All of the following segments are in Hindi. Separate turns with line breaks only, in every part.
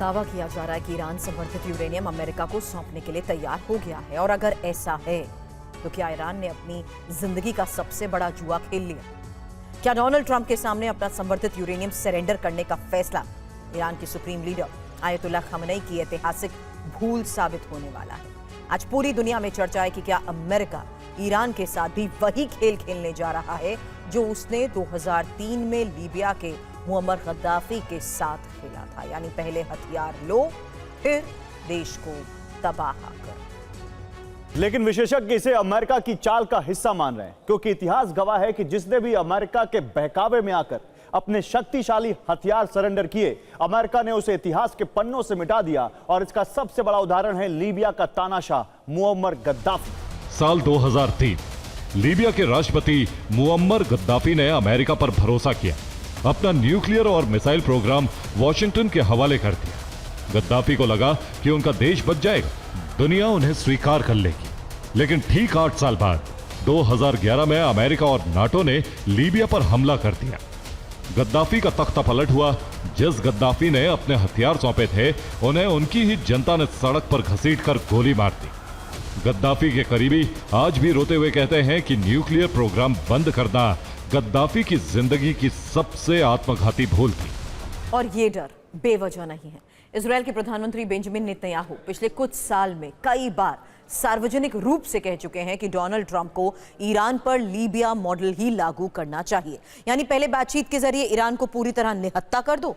दावा किया जा रहा है कि ईरान संवर्धित यूरेनियम अमेरिका को सौंपने के लिए तैयार हो गया है। और अगर ऐसा है तो क्या ईरान ने अपनी जिंदगी का सबसे बड़ा जुआ खेल लिया? क्या डोनाल्ड ट्रंप के सामने अपना संवर्धित यूरेनियम सरेंडर करने का फैसला ईरान के सुप्रीम लीडर आयतुल्लाह खamenei की ऐतिहासिक भूल साबित होने वाला है? आज पूरी दुनिया में चर्चा है कि क्या अमेरिका ईरान के साथ भी वही खेल खेलने जा रहा है जो उसने 2003 में लीबिया के मुअम्मर गद्दाफी के साथ खेला था, यानी पहले हथियार लो फिर देश को तबाह कर।
लेकिन विशेषज्ञ इसे अमेरिका की चाल का हिस्सा मान रहे हैं, क्योंकि इतिहास गवाह है कि जिसने भी अमेरिका के बहकावे में आकर अपने शक्तिशाली हथियार सरेंडर किए, अमेरिका ने उसे इतिहास के पन्नों से मिटा दिया। और इसका सबसे बड़ा उदाहरण है लीबिया का तानाशाह मुअम्मर गद्दाफी।
साल 2003 लीबिया के राष्ट्रपति मुअम्मर गद्दाफी ने अमेरिका पर भरोसा किया, अपना न्यूक्लियर और मिसाइल प्रोग्राम वॉशिंगटन के हवाले कर दिया। गद्दाफी को लगा कि उनका देश बच जाएगा, दुनिया उन्हें स्वीकार कर लेगी। लेकिन ठीक 8 साल बाद 2011 में अमेरिका और नाटो ने लीबिया पर हमला कर दिया। गद्दाफी का तख्ता पलट हुआ। जिस गद्दाफी ने अपने हथियार सौंपे थे, उन्हें उनकी ही जनता ने सड़क पर घसीटकर गोली मार दी। गद्दाफी के करीबी आज भी रोते हुए कहते हैं कि न्यूक्लियर प्रोग्राम बंद करना गद्दाफी की जिंदगी की सबसे आत्मघाती भूल थी।
और ये डर बेवजह नहीं है। इजरायल के प्रधानमंत्री बेंजामिन नेतन्याहू पिछले कुछ साल में कई बार सार्वजनिक रूप से कह चुके हैं कि डोनाल्ड ट्रंप को ईरान पर लीबिया मॉडल ही लागू करना चाहिए, यानी पहले बातचीत के जरिए ईरान को पूरी तरह निहत्था कर दो,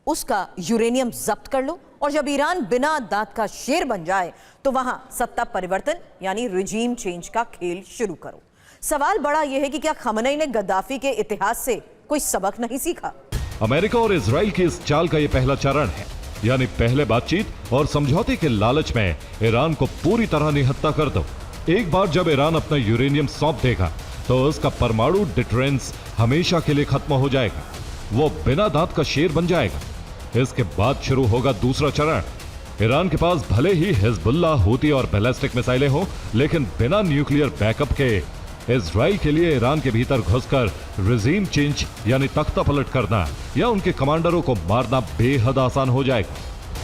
उसका यूरेनियम जब्त कर लो, और जब ईरान बिना दांत का शेर बन जाए तो वहां सत्ता परिवर्तन यानी रिजीम चेंज का खेल शुरू करो। सवाल बड़ा यह है कि क्या खamenei ने गद्दाफी के इतिहास से कोई सबक नहीं सीखा?
अमेरिका और इजराइल की इस चाल का यह पहला चरण है, यानी पहले बातचीत और समझौते के लालच में ईरान को पूरी तरह निहत्था कर दो। एक बार जब ईरान अपना यूरेनियम सौंप देगा तो उसका परमाणु डिटरेंस हमेशा के लिए खत्म हो जाएगा, वो बिना दांत का शेर बन जाएगा। इसके बाद शुरू होगा दूसरा चरण। ईरान के पास भले ही हिजबुल्लाह, हूती और बैलिस्टिक मिसाइलें हो, लेकिन बिना न्यूक्लियर बैकअप के इजराइल के लिए ईरान के भीतर घुसकर रिजीम चेंज यानी तख्ता पलट करना या उनके कमांडरों को मारना बेहद आसान हो जाएगा।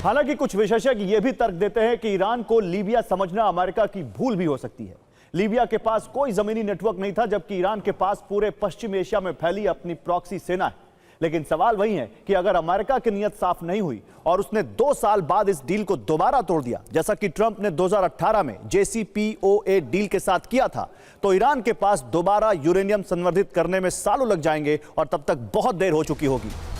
हालांकि कुछ विशेषज्ञ यह भी तर्क देते हैं कि ईरान को लीबिया समझना अमेरिका की भूल भी हो सकती है। लीबिया के पास कोई जमीनी नेटवर्क नहीं था, जबकि ईरान के पास पूरे पश्चिम एशिया में फैली अपनी प्रॉक्सी सेना है। लेकिन सवाल वही है कि अगर अमेरिका की नीयत साफ नहीं हुई और उसने 2 साल बाद इस डील को दोबारा तोड़ दिया, जैसा कि ट्रंप ने 2018 में JCPOA डील के साथ किया था, तो ईरान के पास दोबारा यूरेनियम संवर्धित करने में सालों लग जाएंगे और तब तक बहुत देर हो चुकी होगी।